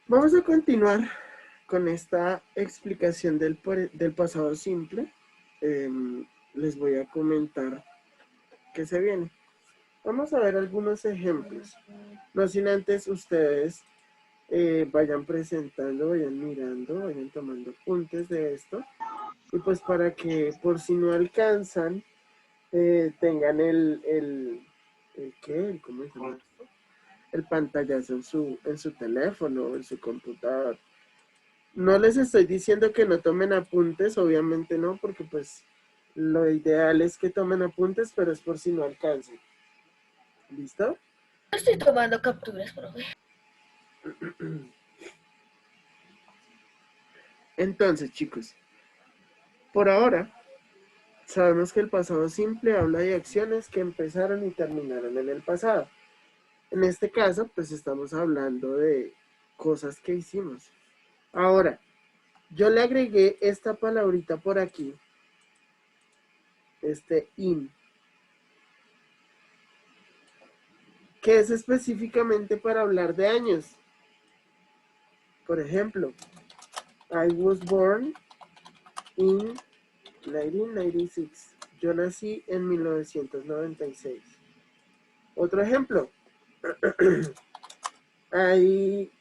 Vamos a continuar con esta explicación del pasado simple. Les voy a comentar qué se viene. Vamos a ver algunos ejemplos. No sin antes ustedes vayan presentando, vayan mirando, vayan tomando apuntes de esto. Y pues para que por si no alcanzan, tengan ¿cómo se llama esto? El pantallazo en su teléfono, en su computador. No les estoy diciendo que no tomen apuntes, obviamente no, porque pues lo ideal es que tomen apuntes, pero es por si no alcanzan. ¿Listo? Estoy tomando capturas, profe. Entonces, chicos, por ahora sabemos que el pasado simple habla de acciones que empezaron y terminaron en el pasado. En este caso, pues estamos hablando de cosas que hicimos. Ahora, yo le agregué esta palabrita por aquí, este in, que es específicamente para hablar de años. Por ejemplo, I was born in 1996. Yo nací en 1996. Otro ejemplo, I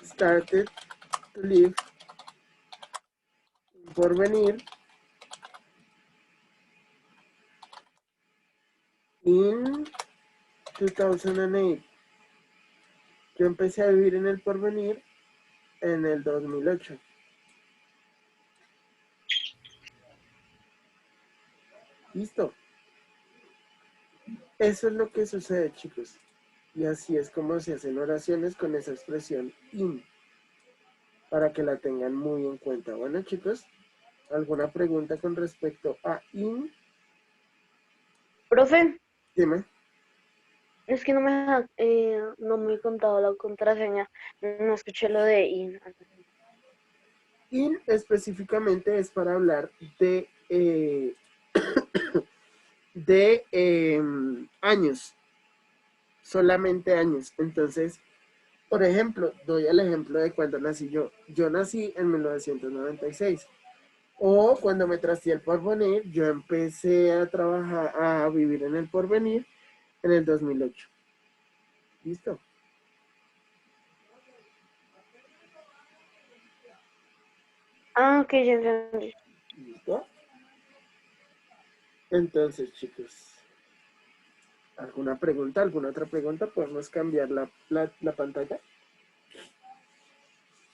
started to live in Porvenir in 2008. Yo empecé a vivir en el Porvenir en el 2008. Listo. Eso es lo que sucede, chicos. Y así es como se hacen oraciones con esa expresión in, para que la tengan muy en cuenta. Bueno, chicos, ¿alguna pregunta con respecto a in? Profe, Dime. es que no me he contado la contraseña. No escuché lo de IN. In específicamente es para hablar de años, solamente años. Entonces, por ejemplo, doy el ejemplo de cuando nací yo. Yo nací en 1996. O cuando me trasteé el Porvenir, yo empecé a trabajar, a vivir en el Porvenir en el 2008. ¿Listo? Ah, ok, ya entendí. ¿Listo? Entonces, chicos, ¿alguna pregunta? ¿Alguna otra pregunta? ¿Podemos cambiar la pantalla?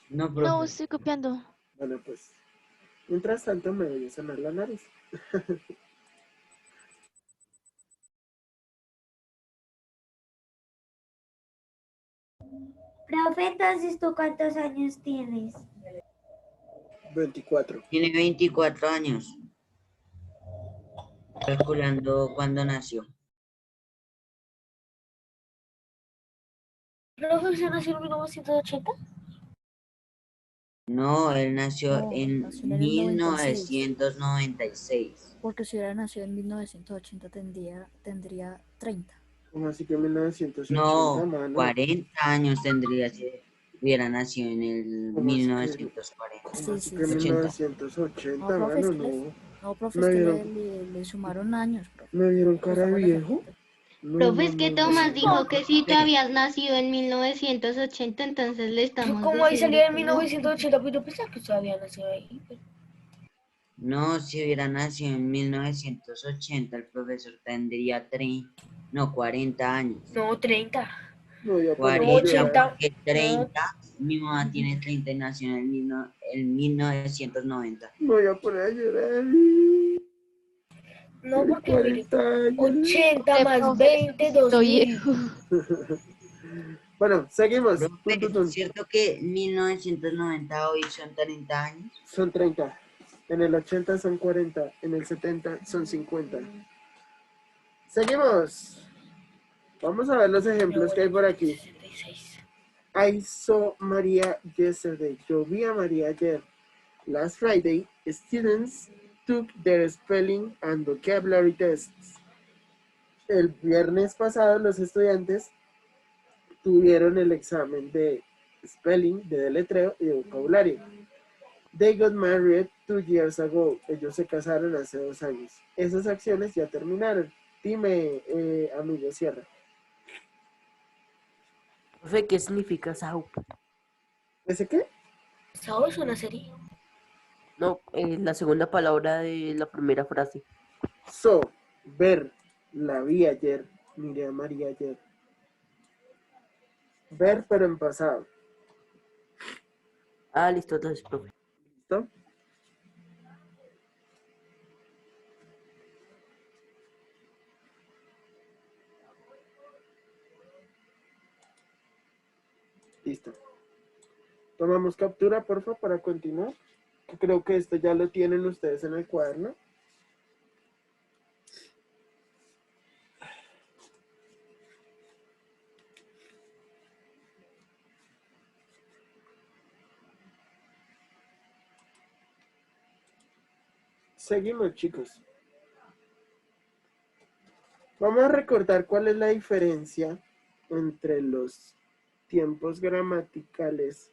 No, No, profe. estoy copiando. Bueno, pues, mientras tanto me voy a sonar la nariz. Profe, entonces, ¿tú cuántos años tienes? 24. Tiene 24 años. Calculando cuándo nació. ¿Profe, usted nació en 1980? No, él nació No, en nació en el 96. 1996. Porque si hubiera nacido en 1980 tendría 30. ¿Cómo así que 1980, No, mano? 40 años tendría si hubiera nacido en el ¿Cómo así que, 1940. cómo Sí, así sí, que sí. 1980, No, profe, mano? es que No. es Me que vieron, le sumaron años, profe. me vieron Lo cara de estamos viejo. defendiendo. No, Profe, no, es que no, no, Tomás no. dijo que si tú Profe, habías nacido en 1980, entonces le estamos ¿Cómo ahí diciendo salía en que no. 1980? Pues yo pensaba que usted había nacido ahí. no, si hubiera nacido en 1980, el profesor tendría 30, no, 40 años. No, 30. Me voy a poner a No, 40, llorar. 80. porque No, 30, mi mamá tiene 30 y nació en 1990. Me voy a poner a llorar. no, porque mire. 40 años. 80 más Profe, se 20, me siento 2000. viejo. Bueno, seguimos. Profe, Tun, tun, ¿es tun. cierto que 1990 hoy son 30 años? Son 30. En el 80 son 40. En el 70 son 50. Seguimos. Vamos a ver los Mi ejemplos que abuela hay por nació en aquí. 66. I saw Maria yesterday. Yo vi a María ayer. Last Friday, students took their spelling and vocabulary tests. el viernes pasado los estudiantes tuvieron el examen de spelling, de deletreo y de vocabulario. They got married 2 years ago. Ellos se casaron hace 2 años. Esas acciones ya terminaron. Dime, amigo Sierra. Profe, ¿qué significa SAUP? ¿Ese qué? ¿Sao es una serie? No, la segunda palabra de la primera frase. So, ver, la vi ayer, miré a María ayer. Ver, pero en pasado. Ah, listo, entonces, profe. ¿Listo? Listo. Tomamos captura, porfa, para continuar. Creo que esto ya lo tienen ustedes en el cuaderno. Seguimos, chicos. Vamos a recordar cuál es la diferencia entre los tiempos gramaticales,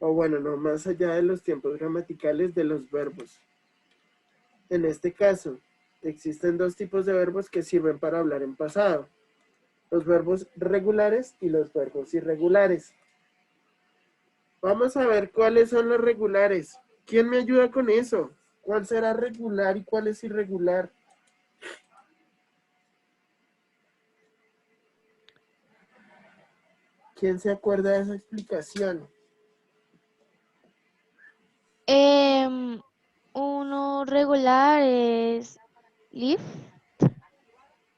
o bueno, no más allá de los tiempos gramaticales de los verbos. En este caso, existen 2 tipos de verbos que sirven para hablar en pasado. Los verbos regulares y los verbos irregulares. Vamos a ver cuáles son los regulares. ¿Quién me ayuda con eso? ¿Cuál será regular y cuál es irregular? ¿Quién se acuerda de esa explicación? Uno regular es live,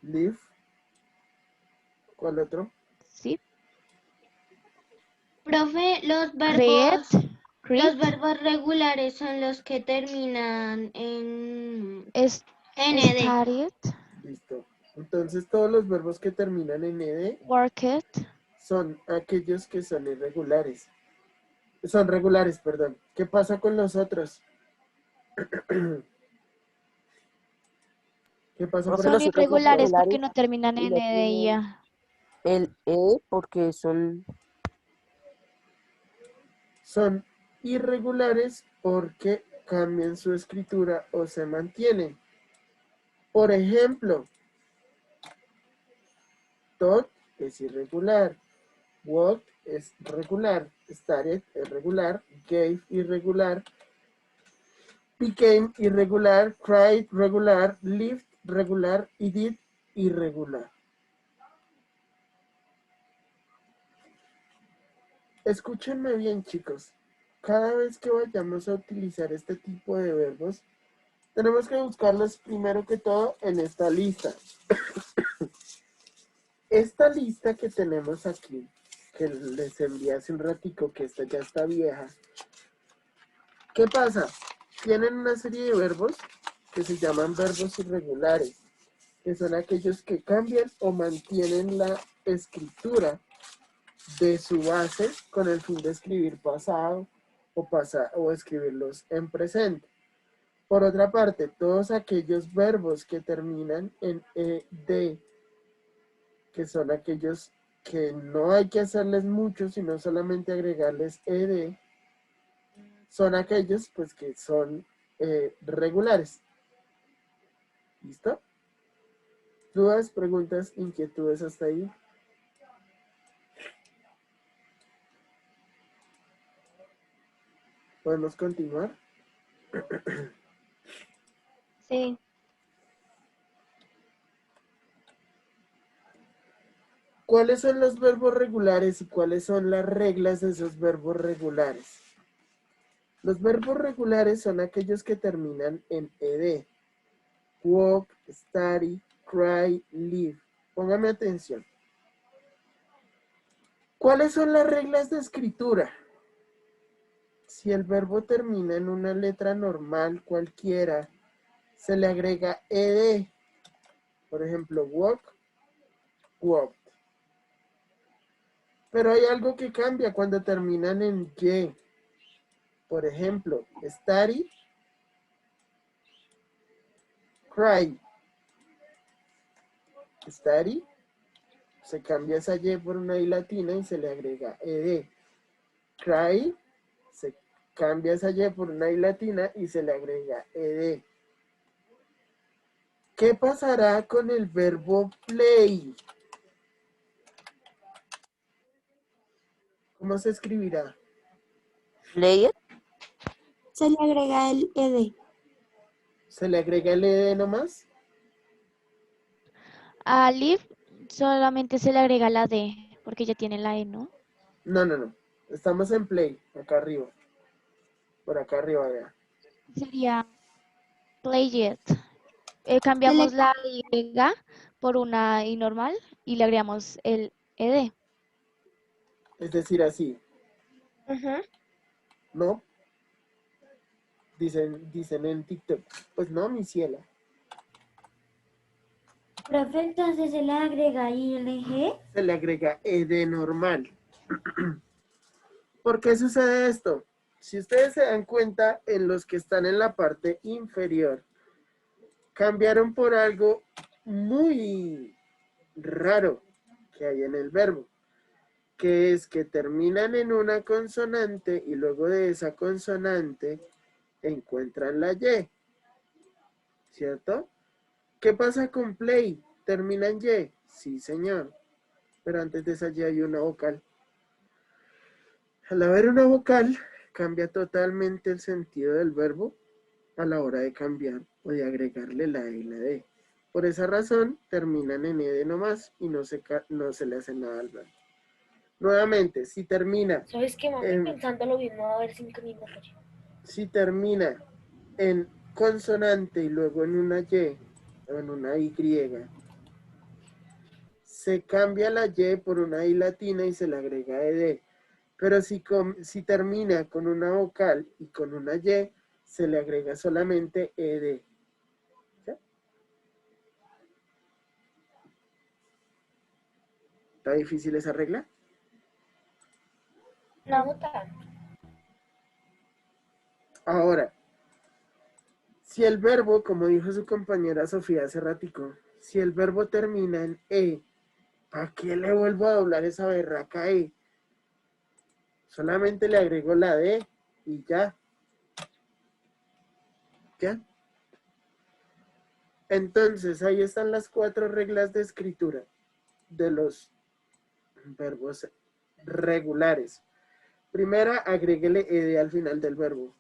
Live. ¿Cuál otro? sí. Profe, Create, los verbos regulares son los que terminan en ND. started, Listo. Entonces todos los verbos que terminan en ed worked, son aquellos que son irregulares. Son regulares, perdón. ¿Qué pasa con los otros? ¿Qué pasa Profe, con son los otros son irregulares porque regulares no terminan y en no EDIA. tienen el porque son... Son irregulares porque cambian su escritura o se mantienen. Por ejemplo, talk es irregular, walk es regular, started es regular, gave irregular, became irregular, cried regular, lived regular y did irregular. Escúchenme bien, chicos. Cada vez que vayamos a utilizar este tipo de verbos, tenemos que buscarlos primero que todo en esta lista. Esta lista que tenemos aquí, que les envié hace un ratico, que esta ya está vieja. ¿Qué pasa? Tienen una serie de verbos que se llaman verbos irregulares, que son aquellos que cambian o mantienen la escritura de su base con el fin de escribir pasado o escribirlos en presente. Por otra parte, todos aquellos verbos que terminan en ed, que son aquellos que no hay que hacerles mucho, sino solamente agregarles ed, son aquellos pues que son regulares. ¿Listo? ¿Dudas, preguntas, inquietudes hasta ahí? ¿Podemos continuar? Sí. ¿Cuáles son los verbos regulares y cuáles son las reglas de esos verbos regulares? Los verbos regulares son aquellos que terminan en ed. Walk, study, cry, live. Póngame atención. ¿Cuáles son las reglas de escritura? Si el verbo termina en una letra normal cualquiera, se le agrega ed. Por ejemplo, walk, walked. Pero hay algo que cambia cuando terminan en y. Por ejemplo, study, cry. Study, se cambia esa Y por una I latina y se le agrega ed. Cry, se cambia esa Y por una I latina y se le agrega ed. ¿Qué pasará con el verbo play? ¿Cómo se escribirá? Play it. Se le agrega el ed. ¿Se le agrega el ed nomás? A live solamente se le agrega la D, porque ya tiene la E, ¿no? No. Estamos en play, acá arriba. Por acá arriba, vea. Sería play it. Se Cambiamos le, la Y por una I normal y le agregamos el ED. Es decir, así, Ujú. ¿no? Dicen en TikTok. Pues no, mi ciela. profe, entonces se le agrega ing. Se le agrega ed normal. ¿Por qué sucede esto? Si ustedes se dan cuenta, en los que están en la parte inferior, cambiaron por algo muy raro que hay en el verbo, que es que terminan en una consonante y luego de esa consonante encuentran la Y, ¿cierto? ¿Qué pasa con play? ¿Termina en Y? Sí, señor. Pero antes de esa Y hay una vocal. Al haber una vocal, cambia totalmente el sentido del verbo a la hora de cambiar o de agregarle la E y la D. Por esa razón, terminan en ed nomás y no se le hace nada al verbo. Nuevamente, si termina ¿Sabes qué, mami? en, Pensando lo mismo, a ver si mismo. si termina en consonante y luego en una Y o en una Y, se cambia la Y por una I latina y se le agrega ed. Pero si termina con una vocal y con una Y, se le agrega solamente ed. ¿Sí? ¿Está difícil esa regla? No tanto. Ahora, si el verbo, como dijo su compañera Sofía hace ratico, si el verbo termina en E, ¿para qué le vuelvo a doblar esa berraca E? Solamente le agrego la D y ya. ¿Ya? Entonces, ahí están las 4 reglas de escritura de los verbos regulares. Primera, agréguele ed al final del verbo.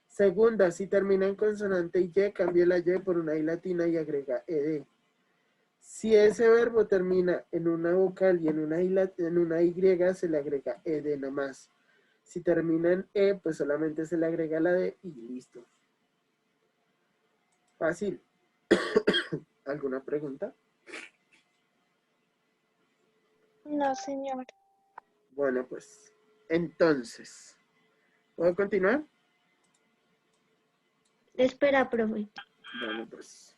Segunda, si termina en consonante y Y, cambie la Y por una I latina y agrega ed. Si ese verbo termina en una vocal y en una Y, se le agrega ed nomás. Si termina en E, pues solamente se le agrega la D y listo. Fácil. ¿Alguna pregunta? No, señor. Bueno, pues, entonces, ¿puedo continuar? Espera, profe. Bueno, pues.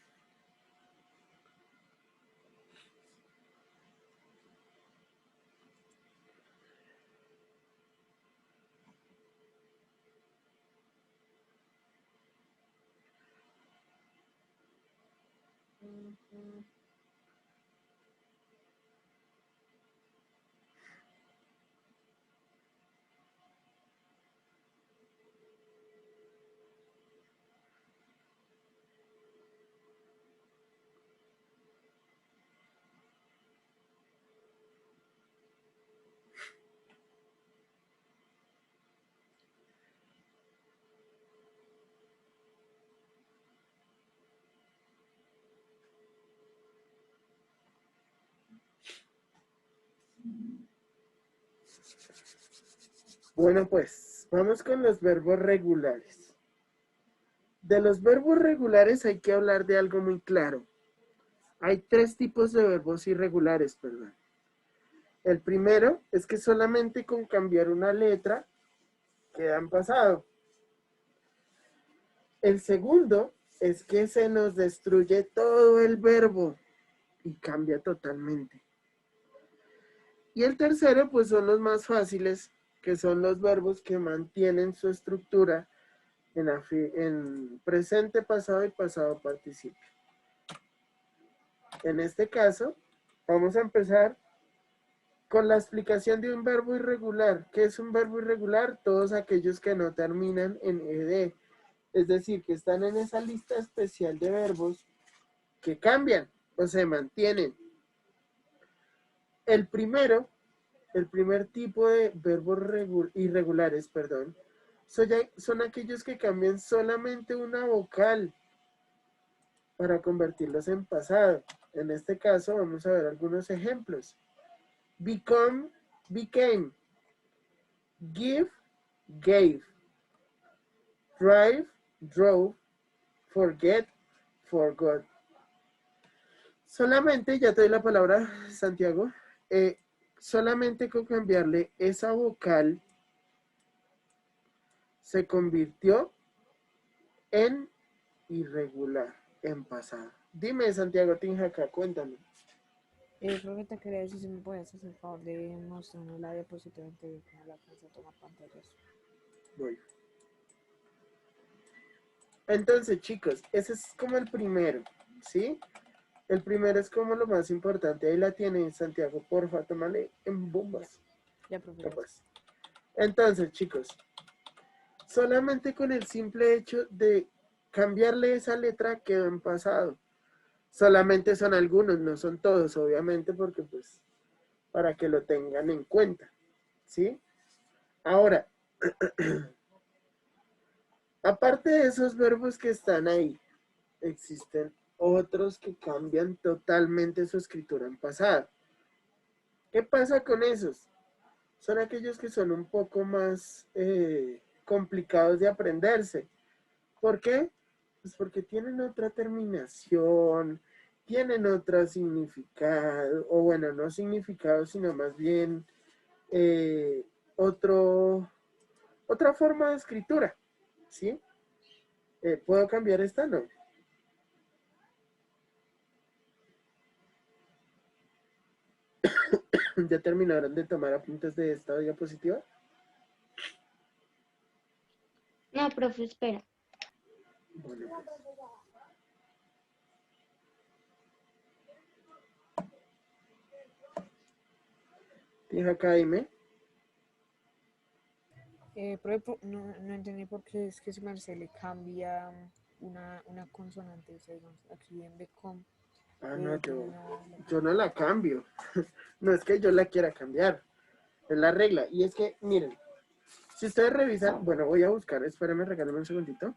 Bueno, pues, vamos con los verbos regulares. De los verbos regulares hay que hablar de algo muy claro. Hay 3 tipos de verbos irregulares, perdón. El primero es que solamente con cambiar una letra quedan pasado. El segundo es que se nos destruye todo el verbo y cambia totalmente. Y el tercero, pues son los más fáciles, que son los verbos que mantienen su estructura en presente, pasado y pasado participio. En este caso, Vamos a empezar con la explicación de un verbo irregular. ¿Qué es un verbo irregular? Todos aquellos que no terminan en ed. Es decir, que están en esa lista especial de verbos que cambian o se mantienen. El primer tipo de verbos irregulares, son aquellos que cambian solamente una vocal para convertirlos en pasado. En este caso vamos a ver algunos ejemplos. Become, became. Give, gave. Drive, drove. Forget, forgot. Solamente, ya te doy la palabra, Santiago, solamente con cambiarle esa vocal se convirtió en irregular, en pasado. Dime, Santiago Tinjaca, cuéntame. Profe, te quería decir si me puedes hacer el favor de mostrarme la diapositiva anterior que no la alcanzo a tomar pantallas. Voy. Entonces, chicos, ese es como el primero, ¿sí? El primero es como lo más importante. Ahí la tiene, Santiago, porfa, tómale en bombas. Ya, profe. Ya pues. Entonces, chicos, solamente con el simple hecho de cambiarle esa letra quedó en pasado. Solamente son algunos, no son todos, obviamente, porque pues, para que lo tengan en cuenta, ¿sí? Ahora, aparte de esos verbos que están ahí, existen otros que cambian totalmente su escritura en pasado. ¿Qué pasa con esos? Son aquellos que son un poco más complicados de aprenderse. ¿Por qué? Pues porque tienen otra terminación, tienen otro significado, o bueno, no significado, sino más bien otra forma de escritura, ¿sí? ¿Puedo cambiar esta? No. ¿Ya terminaron de tomar apuntes de esta diapositiva? No, profe, espera. Bueno, pues. Deja acá, dime. Profe, no entendí por qué es que se le cambia una consonante, o sea, digamos, aquí en become. Ah, no, yo no la cambio. No es que yo la quiera cambiar. Es la regla. Y es que, miren, si ustedes revisan, bueno, voy a buscar, espérenme, regálenme un segundito.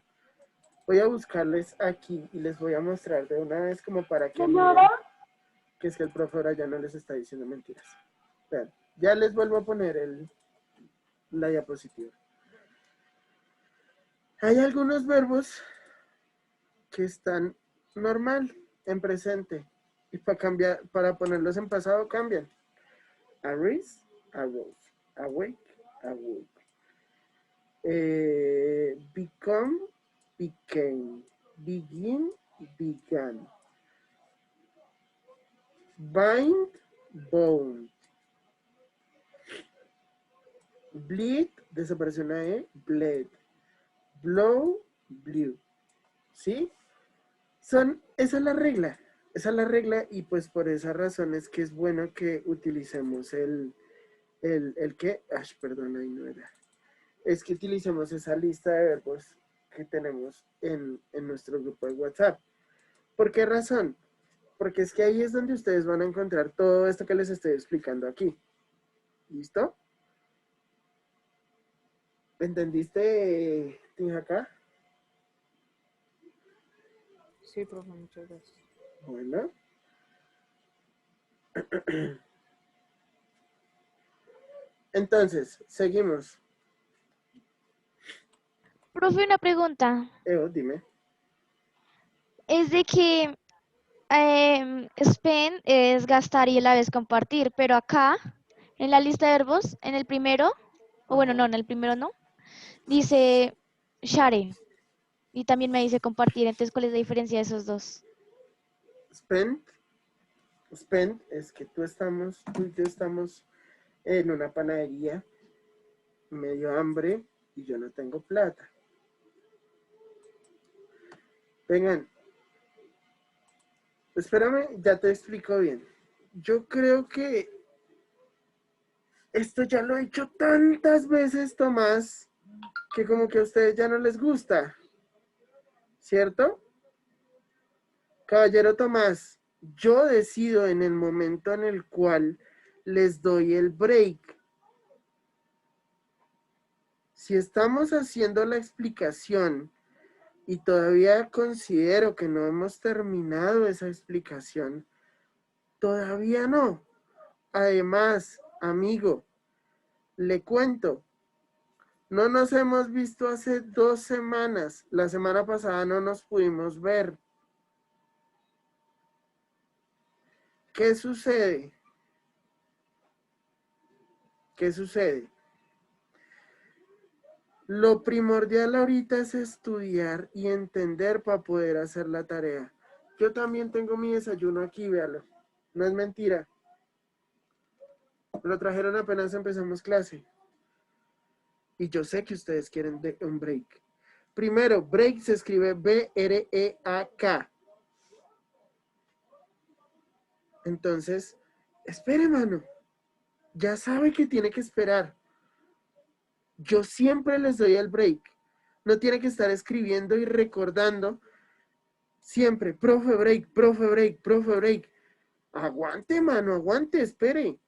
Voy a buscarles aquí y les voy a mostrar de una vez como para que miren que es que el profe ahora ya no les está diciendo mentiras. Vean, ya les vuelvo a poner la diapositiva. Hay algunos verbos que están normal, en presente, y para ponerlos en pasado cambian. Arise, arose, awake, awoke. Become, became, begin, began. Bind, bound. Bleed, desapareció una E, bled. Blow, blew. ¿Sí? Esa es la regla. Esa es la regla y pues por esa razón es que es bueno que utilicemos el que, perdón, ahí no era. Es que utilicemos esa lista de verbos que tenemos en nuestro grupo de WhatsApp. ¿Por qué razón? Porque es que ahí es donde ustedes van a encontrar todo esto que les estoy explicando aquí. ¿Listo? ¿Entendiste, Tinjaca? Sí, profe, muchas gracias. Bueno. Entonces, seguimos. Profe, una pregunta. Dime. Es de que spend es gastar y a la vez compartir, pero acá, en la lista de verbos, en el primero, o bueno, no, en el primero no, dice share y también me dice compartir. Entonces, ¿cuál es la diferencia de esos dos? Spend es que tú y yo estamos en una panadería, medio hambre y yo no tengo plata. Vengan, espérame, ya te explico bien. yo creo que esto ya lo he hecho tantas veces, Tomás, que como que a ustedes ya no les gusta, ¿cierto? Caballero Tomás, yo decido en el momento en el cual les doy el break. Si estamos haciendo la explicación y todavía considero que no hemos terminado esa explicación, todavía no. Además, amigo, le cuento, no nos hemos visto hace 2 semanas. La semana pasada no nos pudimos ver. ¿Qué sucede? ¿Qué sucede? Lo primordial ahorita es estudiar y entender para poder hacer la tarea. Yo también tengo mi desayuno aquí, véalo. No es mentira. Me lo trajeron apenas empezamos clase. Y yo sé que ustedes quieren un break. Primero, break se escribe B-R-E-A-K. Entonces, espere, mano. Ya sabe que tiene que esperar. Yo siempre les doy el break. No tiene que estar escribiendo y recordando siempre, profe break, profe break, profe break. Aguante, mano, aguante, espere.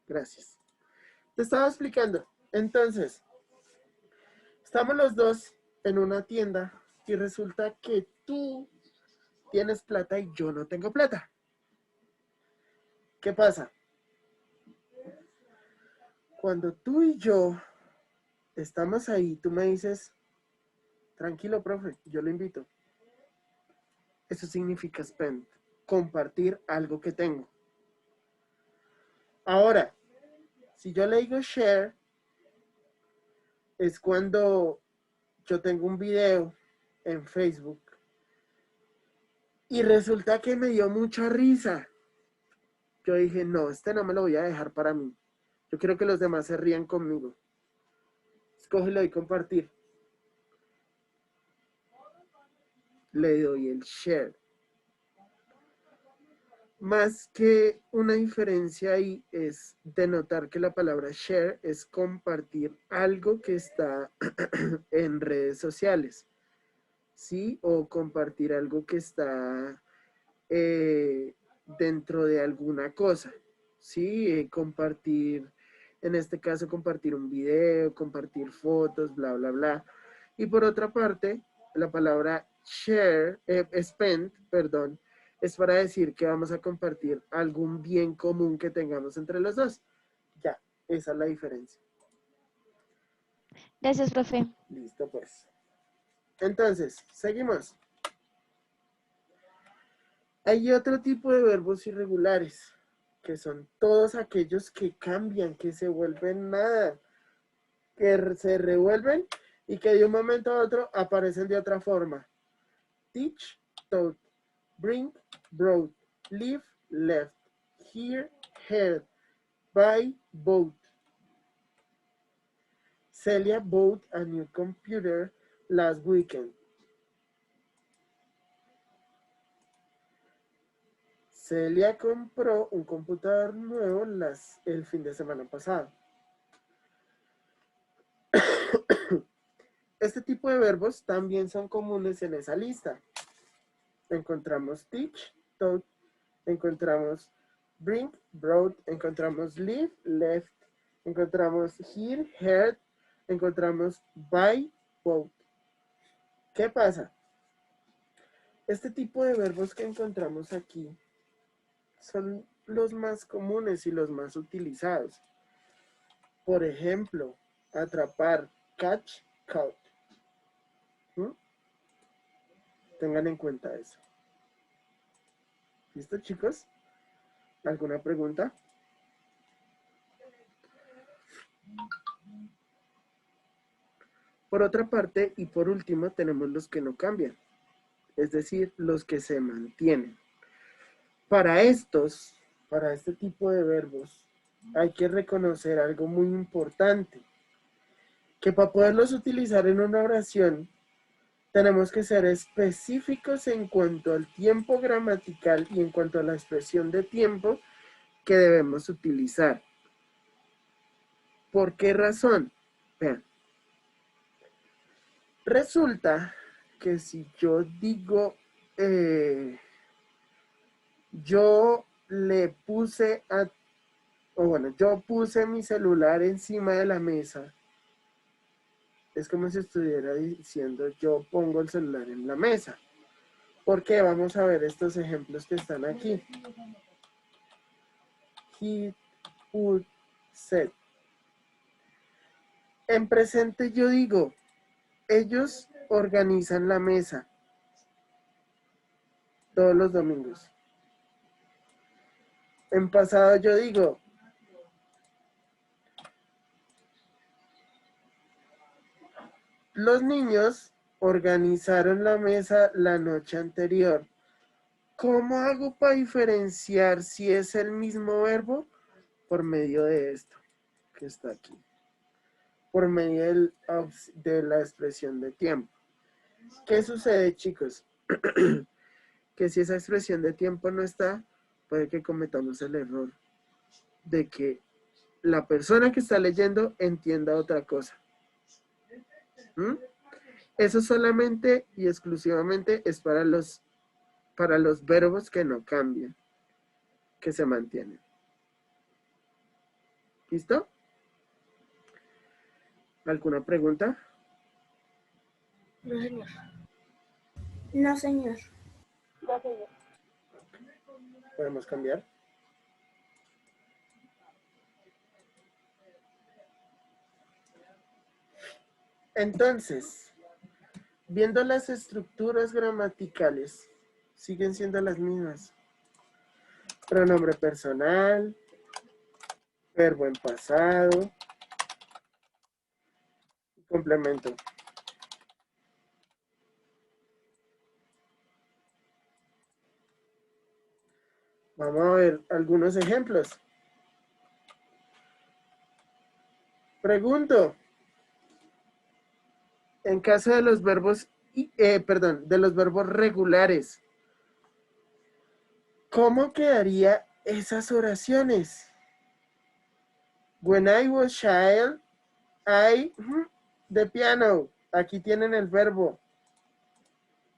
Gracias. Te estaba explicando. Entonces, estamos los dos en una tienda y resulta que tú tienes plata y yo no tengo plata. ¿Qué pasa? Cuando tú y yo estamos ahí, tú me dices, tranquilo, profe, yo lo invito. Eso significa spend, compartir algo que tengo. Ahora, si yo le digo share, es cuando yo tengo un video en Facebook y resulta que me dio mucha risa. Yo dije, no, este no me lo voy a dejar para mí. Yo quiero que los demás se rían conmigo. Escógelo y compartir. Le doy el share. Más que una diferencia ahí es denotar que la palabra share es compartir algo que está en redes sociales, ¿sí? O compartir algo que está dentro de alguna cosa, ¿sí? Compartir, en este caso, compartir un video, compartir fotos, bla, bla, bla. Y por otra parte, la palabra share, spend, perdón, es para decir que vamos a compartir algún bien común que tengamos entre los dos. Ya, esa es la diferencia. Gracias, profe. Listo, pues. Entonces, seguimos. Hay otro tipo de verbos irregulares, que son todos aquellos que cambian, que se vuelven nada, que se revuelven y que de un momento a otro aparecen de otra forma. Teach, taught, bring, brought, live, left, hear, heard, buy, bought. Celia bought a new computer last weekend. Celia compró un computador nuevo el fin de semana pasado. Este tipo de verbos también son comunes en esa lista. Encontramos teach, taught, encontramos bring, brought, encontramos live, left, encontramos hear, heard, encontramos buy, bought. ¿Qué pasa? Este tipo de verbos que encontramos aquí son los más comunes y los más utilizados. Por ejemplo, atrapar, catch, caught. Tengan en cuenta eso. ¿Listo, chicos? ¿Alguna pregunta? Por otra parte, y por último, tenemos los que no cambian, es decir, los que se mantienen. Para este tipo de verbos, hay que reconocer algo muy importante, que para poderlos utilizar en una oración, tenemos que ser específicos en cuanto al tiempo gramatical y en cuanto a la expresión de tiempo que debemos utilizar. ¿Por qué razón? Vean. Resulta que si yo digo, yo le puse yo puse mi celular encima de la mesa, es como si estuviera diciendo yo pongo el celular en la mesa. ¿Por qué? Vamos a ver estos ejemplos que están aquí. He, put, set. En presente yo digo, ellos organizan la mesa todos los domingos. En pasado yo digo, los niños organizaron la mesa la noche anterior. ¿Cómo hago para diferenciar si es el mismo verbo? Por medio de esto que está aquí. Por medio de la expresión de tiempo. ¿Qué sucede, chicos? Que si esa expresión de tiempo no está, puede que cometamos el error de que la persona que está leyendo entienda otra cosa. ¿Mm? Eso solamente y exclusivamente es para los verbos que no cambian, que se mantienen. ¿Listo? ¿Alguna pregunta? No, señor. No, señor. No, señor. ¿Podemos cambiar? Entonces, viendo las estructuras gramaticales, siguen siendo las mismas. Pronombre personal, verbo en pasado, complemento. Vamos a ver algunos ejemplos. Pregunto, en caso de los verbos, de los verbos regulares, ¿cómo quedaría esas oraciones? When I was child, the piano. Aquí tienen el verbo.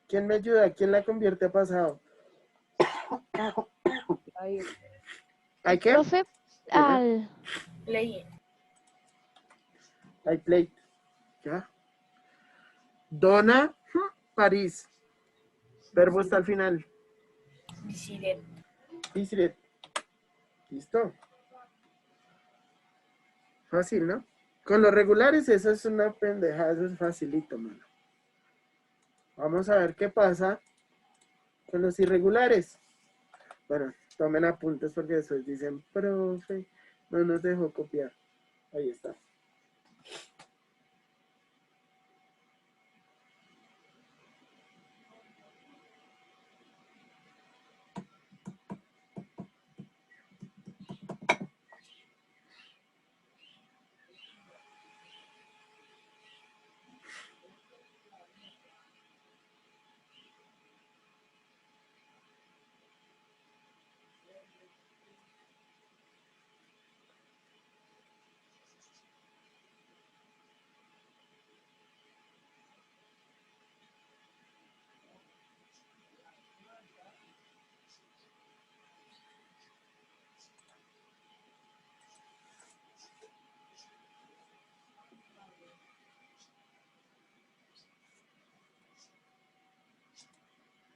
¿Quién me ayuda? ¿Quién la convierte a pasado? ¿Hay qué? Profe, al... Leí. I played. ¿Ya? Donna, París. Verbo está al final. Visited. Visited. ¿Listo? Fácil, ¿no? Con los regulares eso es una pendejada, eso es facilito, mano. Vamos a ver qué pasa con los irregulares. Bueno, tomen apuntes porque después dicen, profe, no nos dejó copiar. Ahí está.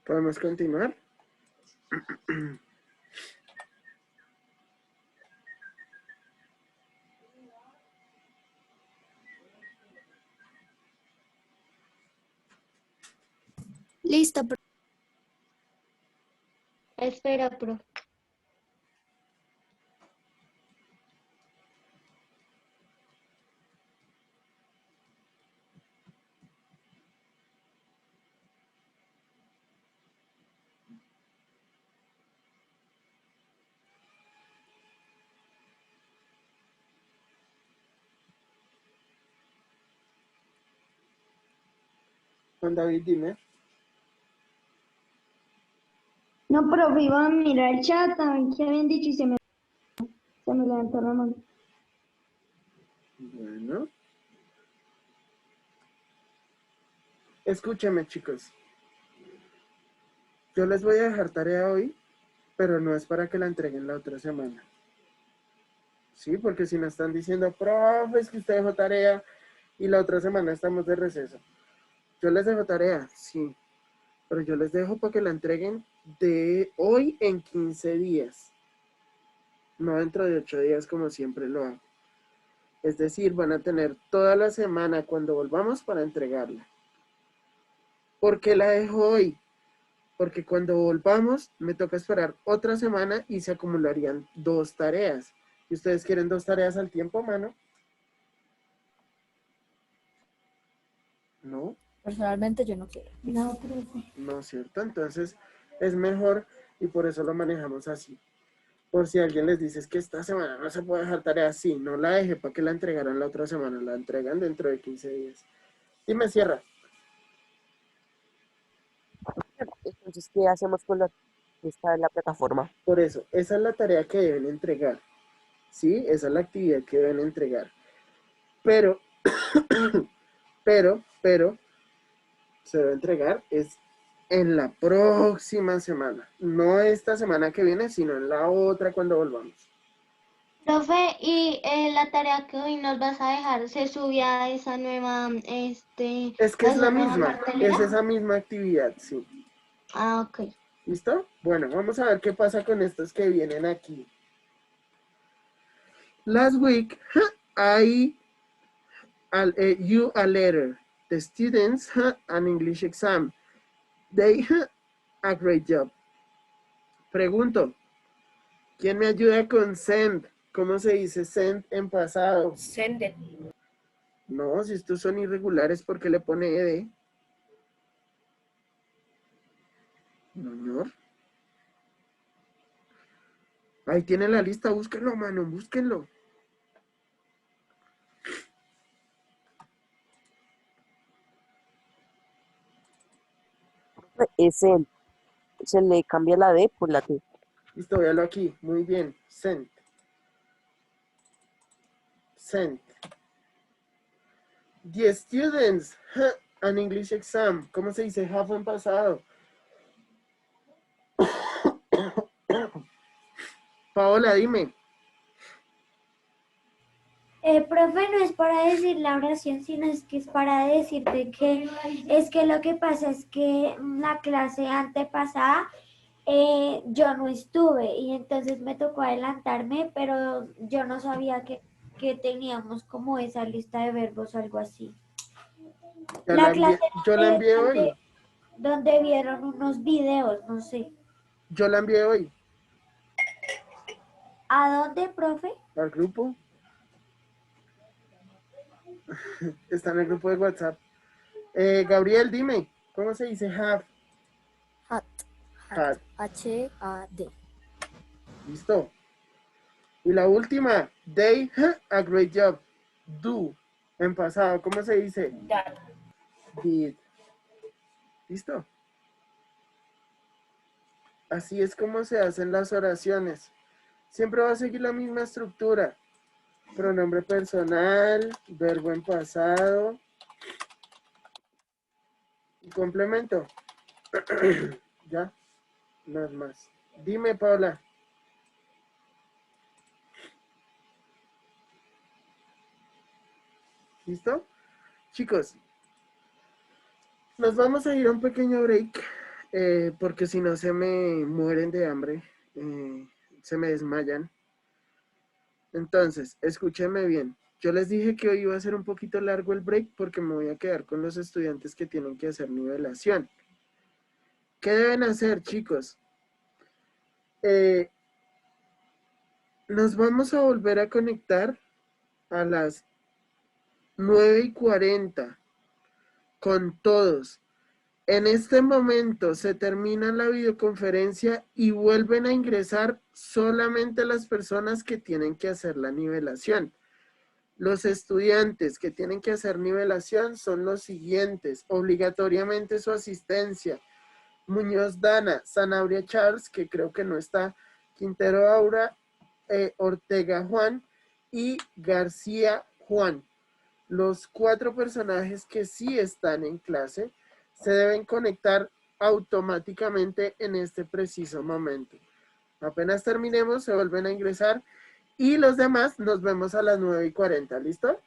¿Podemos continuar? Listo, Espera, profe. Juan David, dime. No, profe, iba a mirar el chat, a ver qué habían dicho y se me levantó la mano. Bueno. Escúchame, chicos. Yo les voy a dejar tarea hoy, pero no es para que la entreguen la otra semana. Sí, porque si nos están diciendo, profe, es que usted dejó tarea y la otra semana estamos de receso. Yo les dejo tarea, sí, pero yo les dejo para que la entreguen de hoy en 15 días. No dentro de 8 días como siempre lo hago. Es decir, van a tener toda la semana cuando volvamos para entregarla. ¿Por qué la dejo hoy? Porque cuando volvamos me toca esperar otra semana y se acumularían 2 tareas. ¿Y ustedes quieren 2 tareas al tiempo, mano? ¿No? Personalmente yo no quiero. No, profe. No, ¿cierto? Entonces es mejor y por eso lo manejamos así. Por si alguien les dice es que esta semana no se puede dejar tarea así, no la deje para que la entregaran la otra semana, la entregan dentro de 15 días. Dime, Sierra. Entonces, ¿qué hacemos con la que está en la plataforma? Por eso, esa es la tarea que deben entregar. ¿Sí? Esa es la actividad que deben entregar. Pero, pero, se debe entregar es en la próxima semana. No esta semana que viene, sino en la otra cuando volvamos. Profe, y la tarea que hoy nos vas a dejar, ¿se sube a esa nueva, Es que a es esa la nueva misma, cartelera? es esa misma actividad, sí. Ah, ok. ¿Listo? Bueno, vamos a ver qué pasa con estos que vienen aquí. Last week, you a letter. The students an English exam. They a great job. Pregunto, ¿quién me ayuda con send? ¿Cómo se dice send en pasado? Send it. No, si estos son irregulares, ¿por qué le pone ed? No, señor. Ahí tiene la lista, búsquenlo, mano, búsquenlo. Ese se le cambia la D por la T. Listo, véalo aquí. Muy bien. Sent. Sent. The students an English exam. ¿Cómo se dice have en pasado? Paola, dime. Profe, no es para decir la oración, sino es que es para decirte que es que lo que pasa es que la clase antepasada yo no estuve y entonces me tocó adelantarme, pero yo no sabía que teníamos como esa lista de verbos o algo así. Ya La la envié, clase yo la envié hoy. donde vieron unos videos, no sé. Yo la envié hoy. ¿A dónde, profe? Al grupo. Está en el grupo de WhatsApp. Gabriel, dime. ¿Cómo se dice have? Hat. Had. H-A-D. Listo. Y la última. They a great job. Do. En pasado. ¿Cómo se dice? That. Did. ¿Listo? Así es como se hacen las oraciones. Siempre va a seguir la misma estructura. Pronombre personal, verbo en pasado y complemento. Ya, no es más. Dime, Paula. ¿Listo? Chicos, nos vamos a ir a un pequeño break porque si no se me mueren de hambre, se me desmayan. Entonces, escúchenme bien. Yo les dije que hoy iba a ser un poquito largo el break porque me voy a quedar con los estudiantes que tienen que hacer nivelación. ¿Qué deben hacer, chicos? Nos vamos a volver a conectar a las 9:40 con todos. En este momento se termina la videoconferencia y vuelven a ingresar solamente las personas que tienen que hacer la nivelación. Los estudiantes que tienen que hacer nivelación son los siguientes. Obligatoriamente su asistencia. Muñoz Dana, Sanabria Charles, que creo que no está, Quintero Aura, Ortega Juan y García Juan. Los 4 personajes que sí están en clase se deben conectar automáticamente en este preciso momento. Apenas terminemos, se vuelven a ingresar y los demás nos vemos a las 9:40, ¿listo?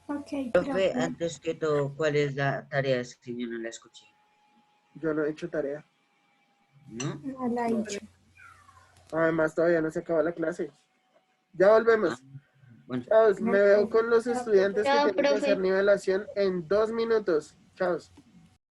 Ok, Profe, antes que todo, ¿cuál es la tarea? Es que yo no la escuché, Yo no he hecho tarea. ¿no? no la he hecho. Además, todavía no se acaba la clase. Ya volvemos. Bueno, Chao, me veo con los estudiantes que Chao, tienen que hacer profe. nivelación en 2 minutos. Chao.